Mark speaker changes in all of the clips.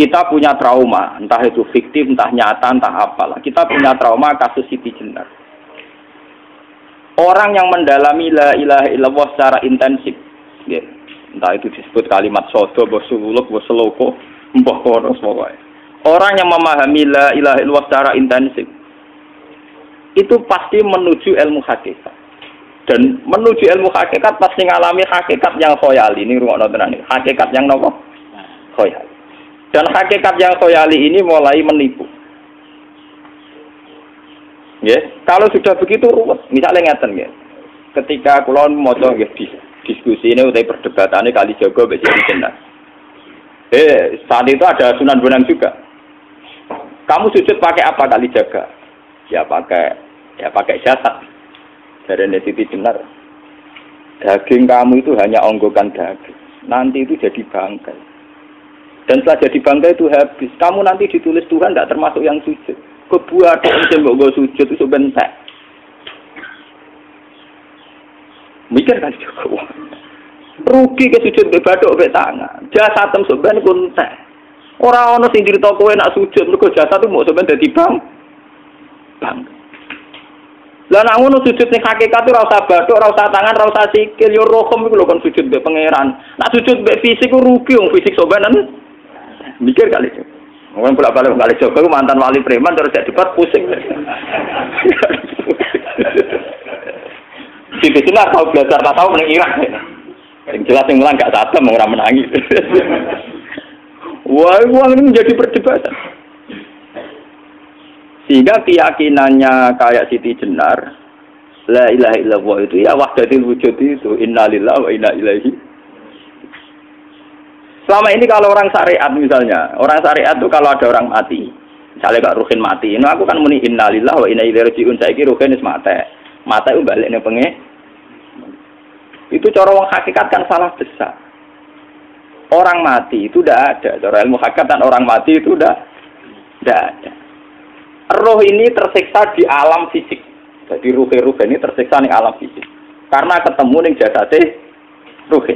Speaker 1: Kita punya trauma, entah itu fiktif, entah nyata, entah apalah. Kita punya trauma kasus Siti Jenar. Orang yang mendalami la ilaha illallah secara intensif, ya, entah itu disebut kalimat sodo, bosuluk, boseloko, mbah kono pokoknya. Orang yang memahami la ilaha illallah secara intensif, itu pasti menuju ilmu hakikat. Dan menuju ilmu hakikat pasti ngalami hakikat yang khoyali. Ini rungokno tenan iki. Hakikat yang nopo? Khoyali. Dan hakikat yang khoyali ini mulai menipu. Ya, kalau sudah begitu ruwet. Misalnya ngeten nggih. Ketika kula maca nggih diskusi ini utai perdebatannya kali jaga mbek Siti Jenar. Saat itu ada Sunan Bonang juga. Kamu sujud pakai apa kali jaga? Ya pakai jasad. Dari Siti Jenar. Daging kamu itu hanya onggokan daging. Nanti itu jadi bangkai. Dan setelah jadi bangkai itu habis. Kamu nanti ditulis Tuhan tidak termasuk yang sujud. Kebuat yang mbok sujud itu bentek. Mikir kan juga. Rugi ke sujud mbek bathuk mbek tangan. Jasad sampeyan pun entek. Ora ana sing crita kowe nak sujud mergo jasad itu mok sampeyan dadi bang. Lah nek ngono sujud ning hakikat ora usah bathuk, ora usah tangan, ora usah sikil, yo rohom iku lho kon sujud mbek pangeran. Nak sujud mbek fisik ku rugi wong fisik sampeyan. Mikir kali itu. Mungkin bolak-balik kali Joko mantan wali preman terus jadi debat pusing. Siti Jenar tahu belajar tak tahu menang Irak. Yang jelas yang mulang gak satem orang menangi. Wah, uang ini menjadi perdebatan. Sehingga keyakinannya kayak Siti Jenar, la ilaha illallah itu ya wahdatul wujud itu, innalillahi wa inna ilaihi. Selama ini kalau orang syariat misalnya, orang syariat itu kalau ada orang mati, misalnya Kak Ruhin mati, ini aku kan muni innalillahi wa inna ilaihi raji'un, saiki Ruhin wis mati. Mati itu balik ning pengen. Itu cara wong hakikat kan salah besar. Orang mati itu tidak ada. Cara ilmu hakikat orang mati itu tidak ada. Roh ini tersiksa di alam fisik. Jadi ruh ini tersiksa di alam fisik. Karena ketemu ning jasate ruh.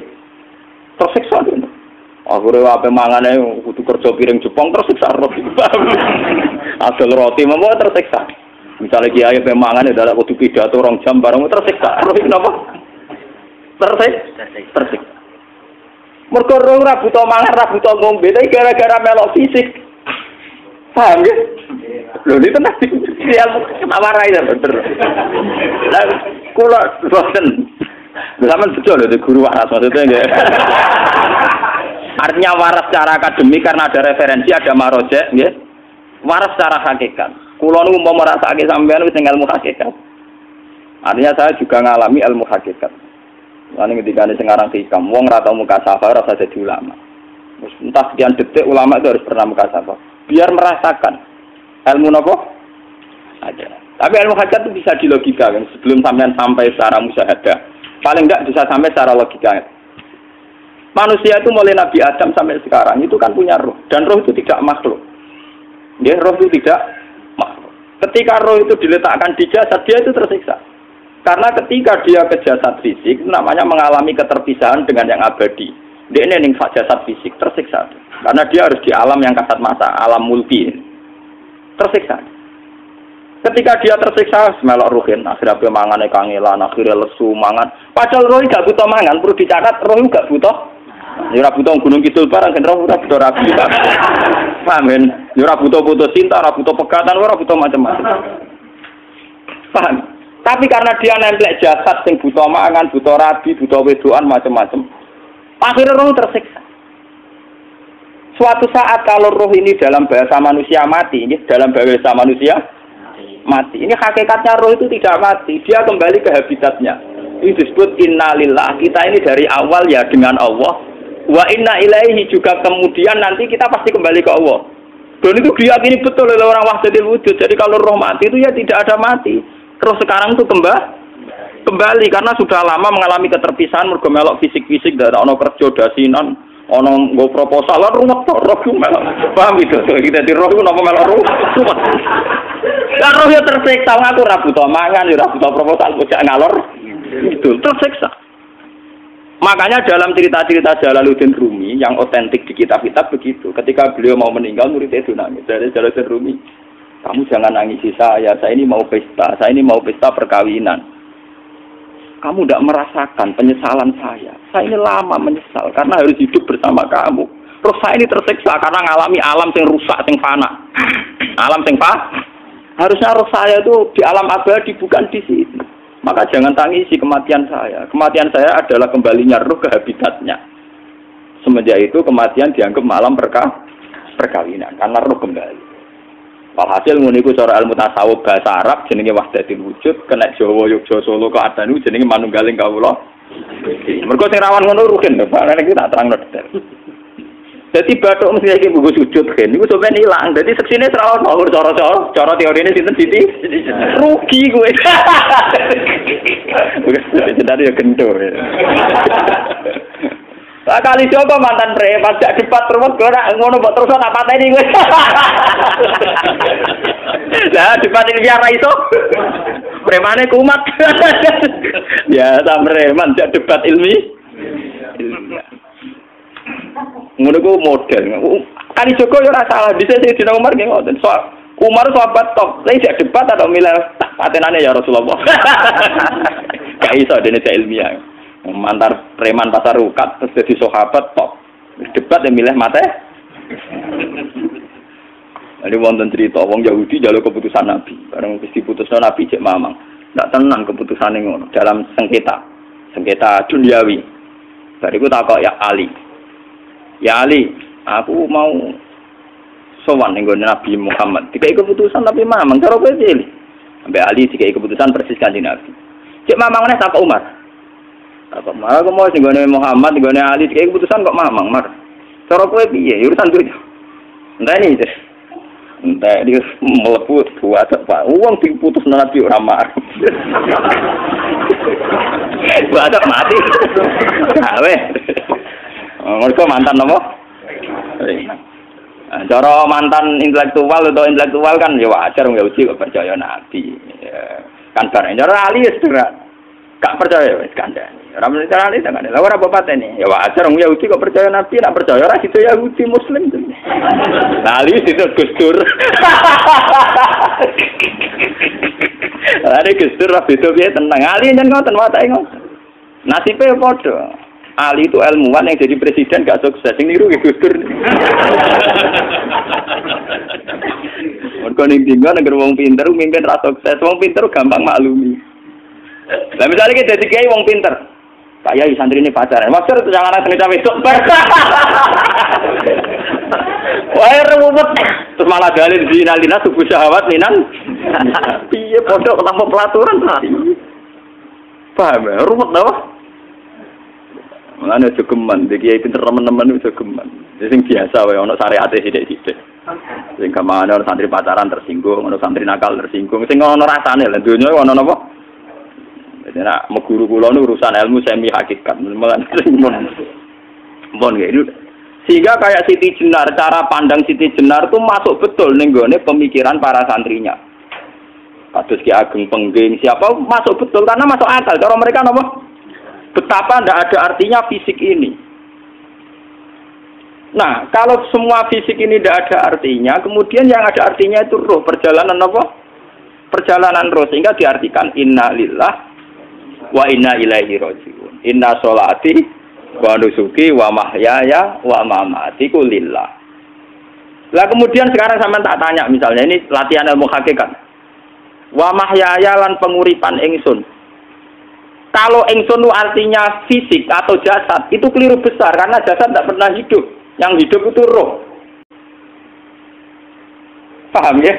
Speaker 1: Tersiksa dulu. Aku rewape mangane kudu kerja piring Jepang tersiksa roh. Asal roti mau tersiksa. Misalnya kiai pemangan ada kudu pidato 2 jam bareng tersiksa. Roh kenapa? Tersiksa. Mergo roh ora buta mangan, ora buta ngombe, tapi gara-gara melok fisik. Paham ya? Lho ini tenang ilmu warai ya bener. Lah kula boten. Sampeyan betul lho guru waras maksudnya nggih. Artinya waras secara akademik karena ada referensi, ada marojek nggih. Waras secara hakikat. Kula nu umpama merasake sampeyan wis ilmu hakikat. Artinya saya juga ngalami ilmu hakikat. Lan ketika sing aran hikam wong ora tau mukasafah ora usah jadi ulama. Entah sekian detik ulama itu harus pernah mukasafah. Biar merasakan ilmu nopo ada. Tapi ilmu hakikat itu bisa dilogikakan sebelum sampai secara musyahadah. Paling enggak bisa sampai secara logika. Manusia itu mulai Nabi Adam sampai sekarang itu kan punya roh. Dan roh itu tidak makhluk. Ya, roh itu tidak makhluk. Ketika roh itu diletakkan di jasad, dia itu tersiksa. Karena ketika dia ke jasad fisik, namanya mengalami keterpisahan dengan yang abadi. Dia ini ning jasad fisik, tersiksa. Karena dia harus di alam yang kasat mata, alam mulki. Tersiksa. Ketika dia tersiksa, melok ruhin, akhirnya dia mangan kangelan, akhirnya lesu mangan. Padahal roh gak butuh mangan, perlu dicatat roh gak butuh. Ya ora butuh gunung kidul barang, kan roh ora butuh rabi. Paham kan? Ya ora butuh putus cinta, ora butuh pegatan, ora butuh macam-macam. Paham? Tapi karena dia nemplek jasad sing butuh mangan, butuh rabi, butuh wedoan macam-macam. Akhirnya roh tersiksa. Suatu saat kalau roh ini dalam bahasa manusia mati, ini dalam bahasa manusia mati. Ini hakikatnya roh itu tidak mati, dia kembali ke habitatnya. Ini disebut innalillah. Kita ini dari awal ya dengan Allah. Wa inna ilaihi juga kemudian nanti kita pasti kembali ke Allah. Dan itu diyakini betul oleh orang wahdatul wujud. Jadi kalau roh mati itu ya tidak ada mati. Terus sekarang itu kembali karena sudah lama mengalami keterpisahan mergo melok fisik-fisik dan ono kerja dasinan, ono nggo proposal ruwet roh melok. Paham itu? Kita di roh napa melok ruwet. Lah roh ya tersiksa aku ora butuh mangan, ora butuh proposal bocah ngalor. Itu tersiksa. Makanya dalam cerita-cerita Jalaluddin Rumi yang otentik kitab-kitab begitu. Ketika beliau mau meninggal, muridnya itu nangis. Dari Jalaluddin Rumi, kamu jangan nangisi saya ini mau pesta, saya ini mau pesta perkawinan. Kamu tidak merasakan penyesalan saya ini lama menyesal, karena harus hidup bersama kamu. Terus saya ini tersiksa, karena ngalami alam yang rusak, yang fana. Alam yang harusnya roh saya itu di alam abadi, bukan di sini. Maka jangan tangisi kematian saya. Kematian saya adalah kembalinya roh ke habitatnya. Semenjak itu kematian dianggap malam perkawinan karena roh kembali. Walhasil nguniku cara ilmu tasawuf bahasa Arab jenenge wahdatul wujud, kena Jawa Yogyakarta Solo keadaan niku jenenge manunggaling kawula. Mergo sing rawan ngono rugen to, Pak. Nek tak terangno detail. Dadi bathuk mesti iki buku sujud kan niku sampeyan ilang. Dadi seksine ora ono cara teorine sinten Siti? Rugi kowe. Bener ya kentur. Lah kali coba mantan preman jak debat terus ora ngono mbok terus tak pateni kowe. Lah debat iki ora iso. Premane kumat. Ya ta preman jak debat ilmi. Ngono ku model. Kali Joko yo ora salah, bisa sing dina Umar nggih ngoten. Umar sahabat top, lha jak debat atau milih tak patenane ya Rasulullah. Gak iso dene ilmiah. Mantar preman pasar rukat terus jadi sahabat top debat yang milih mate. Jadi wonten cerita wong Yahudi njaluk keputusan Nabi bareng wis diputusno Nabi cek mamang ndak tenang keputusane ngono dalam sengketa duniawi. Bariku takok ya Ali aku mau sowan ning Nabi Muhammad dikai keputusan Nabi mamang cara kowe pilih ambek Ali dikai keputusan persis kanjeng Nabi cek mamang neh takok Umar. Apa malah aku mau singgone Muhammad, singgone Ali, kayak keputusan kok mamang mar. Cara kowe piye? Urusan kowe. Enteni iki. Entek dia mlebu buat Pak. Wong diputus Nabi ora mar. Buat mati. Awe. Mergo mantan apa? Cara mantan intelektual kan ya wajar wong Yahudi kok percaya Nabi. Kan bareng cara Ali wis gak percaya wis kandhani. Ora muni carane tenan. Lah ora bapatene. Ya wajar wong Yahudi kok percaya Nabi, nak percaya ora situ Yahudi Muslim. Lah ali situ Gus Dur. Lah Gus Dur beda piye tenang. Ali nyen ngoten watake ngoten. Nasibe padha. Ali itu ilmuwan yang jadi presiden gak sukses. Sing niru Gus Dur. Mergo ning dinggo negara wong pinter mimpin ra sukses. Wong pinter gampang maklumi. Lah misalnya kita jadi kiai wong pinter, kayak santri ini pacaran, maksud jangan anak cerita besok ber. Wah ruwet, terus malah dalil zinalina subuh syahwat ninan. Iya pondok tanpa pelaturan tadi. Paham ya? Ruwet dah. Mulane aja geman, iki kiai pinter teman-teman aja geman. Sing biasa wae ana syariate sithik-sithik. Sing kamane ana santri pacaran tersinggung, ana santri nakal tersinggung, sing ana rasane lha donya ana napa? Nah, guru kula nu urusan ilmu semi hakikat. Sehingga kayak Siti Jenar, cara pandang Siti Jenar itu masuk betul ning gone pemikiran para santrinya. Kados Ki Ageng Pengging siapa masuk betul karena masuk akal. Cara mereka napa? Betapa ndak ada artinya fisik ini. Nah, kalau semua fisik ini ndak ada artinya, kemudian yang ada artinya itu roh, perjalanan apa? Perjalanan roh, sehingga diartikan inna lillah wa inna ilaihi raji'un. Inna sholati wa nusuki wa mahyaya wa mamati lillah. Lah kemudian sekarang sampean tak tanya misalnya ini latihan ilmu hakikat. Wa mahyaya lan penguripan ingsun. Kalau ingsun itu artinya fisik atau jasad, itu keliru besar karena jasad tidak pernah hidup. Yang hidup itu roh. Paham ya?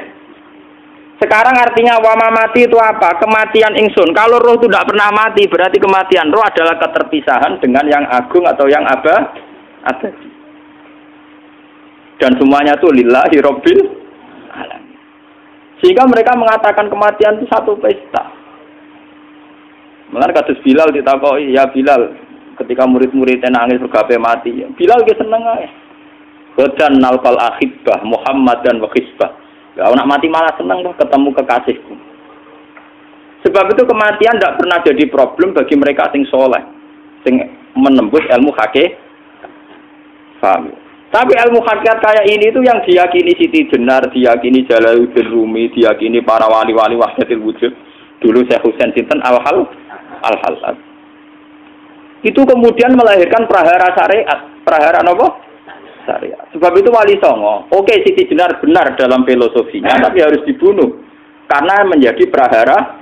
Speaker 1: Sekarang artinya wama mati itu apa? Kematian ingsun. Kalau roh itu tidak pernah mati, berarti kematian roh adalah keterpisahan dengan yang agung atau yang abadi. Dan semuanya itu lillahi rabbil alamin. Sehingga mereka mengatakan kematian itu satu pesta. Mulane kados Bilal ditakoki, ya Bilal, ketika murid-muridnya nangis bergape mati, Bilal ge seneng ae. Godan nalqal akhibah Muhammad dan wa hisbah. Kalau nak mati malah senang tuh ketemu kekasihku. Sebab itu kematian tidak pernah jadi problem bagi mereka sing soleh, sing menembus ilmu hakikat. Paham? Tapi ilmu hakikat kayak ini itu yang diyakini Siti Jenar, diyakini Jalaluddin Rumi, diyakini para wali-wali wahdatul wujud. Dulu Syekh Husain sinten Al-Halal. Itu kemudian melahirkan prahara syariat. Prahara apa? Syariat. Sebab itu Wali Songo, oke Siti Jenar benar dalam filosofinya, tapi harus dibunuh karena menjadi prahara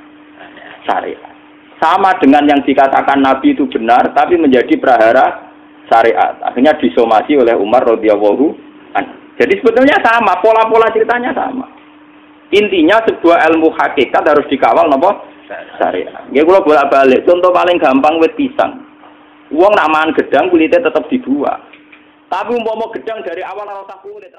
Speaker 1: syariat. Sama dengan yang dikatakan Nabi itu benar, tapi menjadi prahara syariat. Akhirnya disomasi oleh Umar radhiyallahu anhu. Jadi sebetulnya sama, pola-pola ceritanya sama. Intinya sebuah ilmu hakikat harus dikawal napa? Syariat. Nggih kula bolak-balik, contoh paling gampang wit pisang. Wong nak mangan gedang kulitnya tetap dibuang. Tapi umpama gedang dari awal ora usah kulit